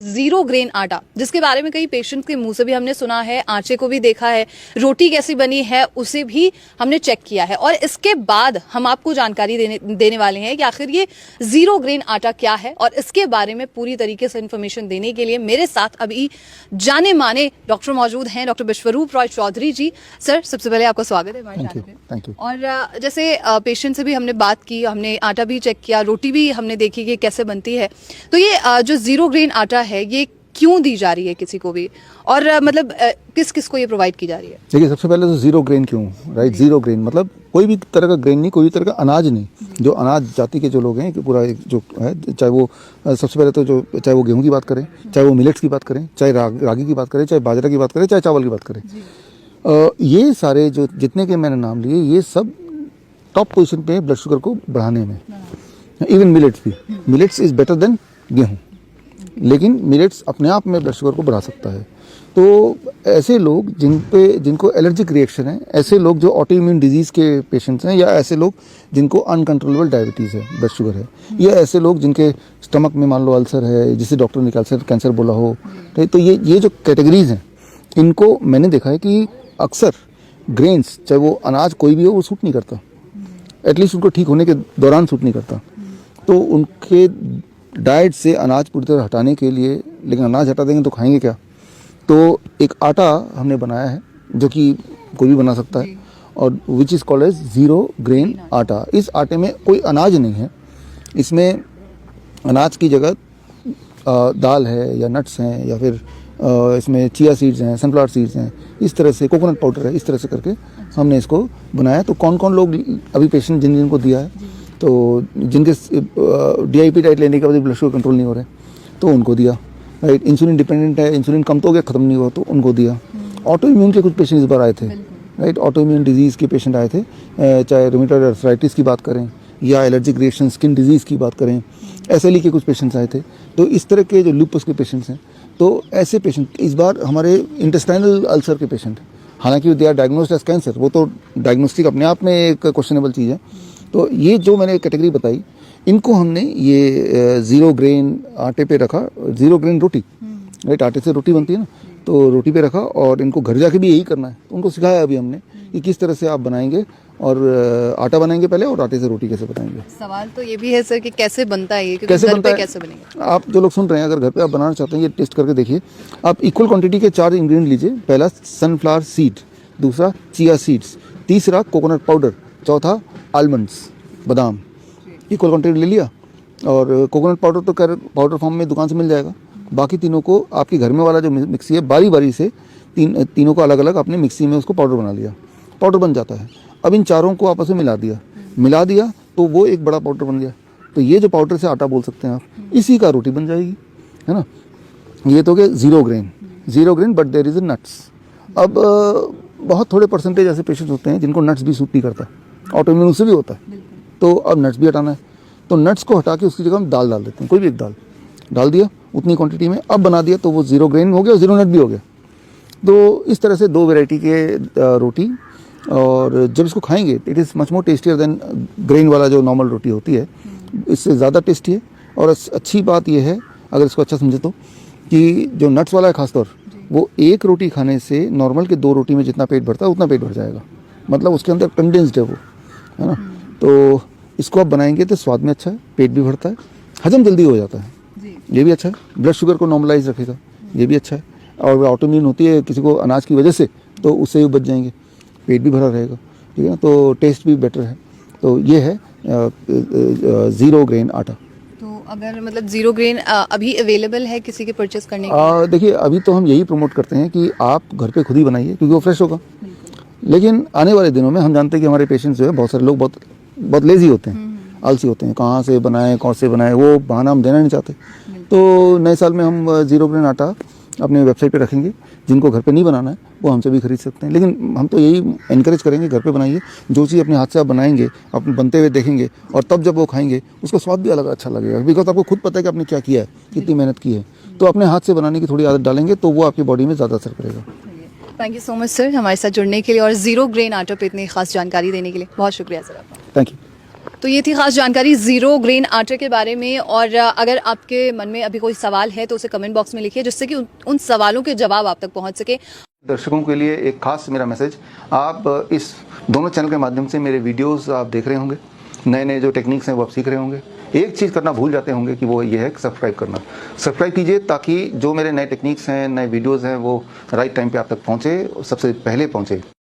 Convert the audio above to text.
Zero grain आटा, जिसके बारे में कई पेशेंट के मुंह से भी हमने सुना है, आटे को भी देखा है, रोटी कैसी बनी है उसे भी हमने चेक किया है। और इसके बाद हम आपको जानकारी देने वाले हैं कि आखिर ये जीरो ग्रेन आटा क्या है। और इसके बारे में पूरी तरीके से इन्फॉर्मेशन देने के लिए मेरे साथ अभी जाने माने डॉक्टर मौजूद हैं, डॉक्टर विश्वरूप रॉय चौधरी जी। सर, सबसे पहले आपका स्वागत है हमारे चैनल पे। Thank you. और जैसे पेशेंट से भी हमने बात की, हमने आटा भी चेक किया, रोटी भी हमने देखी कि कैसे बनती है। तो ये जो जीरो ग्रेन आटा है ये क्यों दी जा रही है किसी को भी, और मतलब किस किस को ये प्रोवाइड की जा रही है? देखिए, सबसे पहले तो जीरो ग्रेन क्यों, राइट? जीरो ग्रेन मतलब कोई भी तरह का ग्रेन नहीं, कोई भी तरह का अनाज नहीं। जो अनाज जाति के जो लोग हैं कि पूरा जो है, चाहे वो सबसे पहले तो जो चाहे वो गेहूं की बात करें, चाहे वो मिलेट्स की बात करें, चाहे रागी की बात करें, चाहे बाजरा की बात करें, चाहे चावल की बात करें, ये सारे जो जितने के मैंने नाम लिए ये सब टॉप पोजीशन पे है ब्लड शुगर को बढ़ाने में। इवन मिलेट्स भी, मिलेट्स इज बेटर देन गेहूँ, लेकिन मिलेट्स अपने आप में ब्लड शुगर को बढ़ा सकता है। तो ऐसे लोग जिनको एलर्जिक रिएक्शन है, ऐसे लोग जो ऑटो इम्यून डिजीज़ के पेशेंट्स हैं, या ऐसे लोग जिनको अनकंट्रोलेबल डायबिटीज़ है, ब्लड शुगर है, या ऐसे लोग जिनके स्टमक में मान लो अल्सर है, जिसे डॉक्टर ने कैंसर बोला हो, तो ये जो कैटेगरीज हैं, इनको मैंने देखा है कि अक्सर ग्रेन्स, चाहे वो अनाज कोई भी हो, वो सूट नहीं करता। एटलीस्ट उनको ठीक होने के दौरान सूट नहीं करता। तो उनके डाइट से अनाज पूरी तरह हटाने के लिए, लेकिन अनाज हटा देंगे तो खाएंगे क्या? तो एक आटा हमने बनाया है जो कि कोई भी बना सकता है, और which is called as zero grain atta. इस आटे में कोई अनाज नहीं है, इसमें अनाज की जगह दाल है या नट्स हैं, या फिर इसमें चिया सीड्स हैं, सनफ्लावर सीड्स हैं, इस तरह से कोकोनट पाउडर है, इस तरह से करके हमने इसको बनाया। तो कौन कौन लोग अभी पेशेंट जिनको दिया है, तो जिनके DIP डाइट लेने के बाद ब्लड शुगर कंट्रोल नहीं हो रहे, तो उनको दिया, राइट? इंसुलिन डिपेंडेंट है, इंसुलिन कम तो हो गया, ख़त्म नहीं हुआ, तो उनको दिया। ऑटो इम्यून के कुछ पेशेंट इस बार आए थे, राइट? ऑटो इम्यून डिजीज़ के पेशेंट आए थे, चाहे रूमेटॉइड आर्थराइटिस की बात करें या एलर्जिक रिएक्शन स्किन डिजीज़ की बात करें, SLE के कुछ पेशेंट्स आए थे। तो इस तरह के जो लूपस के पेशेंट्स हैं, तो ऐसे पेशेंट इस बार हमारे इंटेस्टाइनल अल्सर के पेशेंट, हालांकि they are diagnosed as cancer, वो तो डायग्नोस्टिक अपने आप में एक क्वेश्चनेबल चीज़ है। तो ये जो मैंने कैटेगरी बताई, इनको हमने ये जीरो ग्रेन आटे पे रखा, जीरो ग्रेन रोटी, राइट? आटे से रोटी बनती है ना, तो रोटी पे रखा, और इनको घर जाके भी यही करना है। तो उनको सिखाया अभी हमने कि किस तरह से आप बनाएंगे, और आटा बनाएंगे पहले, और आटे से रोटी कैसे बनाएंगे। सवाल तो ये भी है सर कि कैसे बनता है ये, कैसे घर बनता पे है? कैसे बनेगा? आप जो लोग सुन रहे हैं, अगर घर पे आप बनाना चाहते हैं, ये टेस्ट करके देखिए। आप इक्वल क्वांटिटी के 4 इंग्रेडिएंट लीजिए। पहला सनफ्लावर सीड, दूसरा चिया सीड्स, तीसरा कोकोनट पाउडर, चौथा आलमंड्स, बादाम। इक्वल क्वांटिटी ले लिया, और कोकोनट पाउडर तो पाउडर फॉर्म में दुकान से मिल जाएगा। बाकी तीनों को आपके घर में वाला जो मिक्सी है, बारी बारी से तीनों को अलग अलग अपने मिक्सी में उसको पाउडर बना लिया, पाउडर बन जाता है। अब इन चारों को आपस में मिला दिया तो वो एक बड़ा पाउडर बन गया। तो ये जो पाउडर से आटा बोल सकते हैं आप, इसी का रोटी बन जाएगी, है ना? ये तो क्या zero grain, but there is a nuts. अब बहुत थोड़े परसेंटेज ऐसे पेशेंट्स होते हैं जिनको नट्स भी सूट नहीं करता, ऑटो इम्यून से भी होता है। तो अब नट्स भी हटाना है, तो नट्स को हटा के उसकी जगह हम दाल डाल देते हैं, कोई भी एक दाल डाल दिया उतनी क्वांटिटी में, अब बना दिया, तो वो जीरो ग्रेन हो गया और जीरो नट भी हो गया। तो इस तरह से 2 वैरायटी के रोटी, और जब इसको खाएंगे it is much more tastier than grain वाला जो नॉर्मल रोटी होती है, इससे ज़्यादा टेस्टी है। और अच्छी बात यह है, अगर इसको अच्छा समझे तो, कि जो नट्स वाला है खासतौर, वो एक रोटी खाने से नॉर्मल के 2 रोटी में जितना पेट भरता है उतना पेट भर जाएगा। मतलब उसके अंदर कंडेंस्ड है वो, है ना? तो इसको आप बनाएंगे तो स्वाद में अच्छा है, पेट भी भरता है, हजम जल्दी हो जाता है, ये भी अच्छा है। ब्लड शुगर को नॉर्मलाइज रखेगा, ये भी अच्छा है। और ऑटोइम्यून होती है किसी को अनाज की वजह से, तो उससे भी बच जाएंगे, पेट भी भरा रहेगा, ठीक है ना? तो टेस्ट भी बेटर है। तो ये है जीरो ग्रेन आटा। तो अगर मतलब जीरो ग्रेन अभी अवेलेबल है किसी के परचेस करने के? देखिए, अभी तो हम यही प्रमोट करते हैं कि आप घर पे खुद ही बनाइए, क्योंकि वो फ्रेश होगा। लेकिन आने वाले दिनों में हम जानते हैं कि हमारे पेशेंट्स जो है, बहुत सारे लोग बहुत लेजी होते हैं, आलसी होते हैं, कहाँ से बनाएं, कौन से बनाएं, वो बहाना हम देना नहीं चाहते। तो नए साल में हम जीरो ग्रेन आटा अपने वेबसाइट पे रखेंगे। जिनको घर पे नहीं बनाना है वो हमसे भी खरीद सकते हैं, लेकिन हम तो यही एनकरेज करेंगे, घर पे बनाइए। जो चीज़ अपने हाथ से आप बनाएंगे, आप बनते हुए देखेंगे, और तब जब वो खाएंगे उसका स्वाद भी अलग अच्छा लगेगा, बिकॉज आपको खुद पता है कि आपने क्या किया है, कितनी मेहनत की है। तो अपने हाथ से बनाने की थोड़ी आदत डालेंगे तो वो आपकी बॉडी में ज़्यादा असर करेगा। Thank you so much sir, हमारे साथ जुड़ने के लिए और जीरो ग्रेन आटा पे इतनी खास जानकारी देने के लिए बहुत शुक्रिया सर आपका। Thank you. तो ये थी खास जानकारी जीरो ग्रेन आटे के बारे में। और अगर आपके मन में अभी कोई सवाल है तो उसे कमेंट बॉक्स में लिखिए, जिससे कि उन सवालों के जवाब आप तक पहुंच सके। दर्शकों के लिए एक खास मेरा मैसेज, आप इस दोनों चैनल के माध्यम से मेरे वीडियोस आप देख रहे होंगे, नए नए जो टेक्निक्स हैं वो आप सीख रहे होंगे। एक चीज़ करना भूल जाते होंगे कि वो ये है सब्सक्राइब करना। सब्सक्राइब कीजिए ताकि जो मेरे नए टेक्निक्स हैं, नए वीडियोस हैं, वो राइट टाइम पे आप तक पहुँचे, सबसे पहले पहुँचे।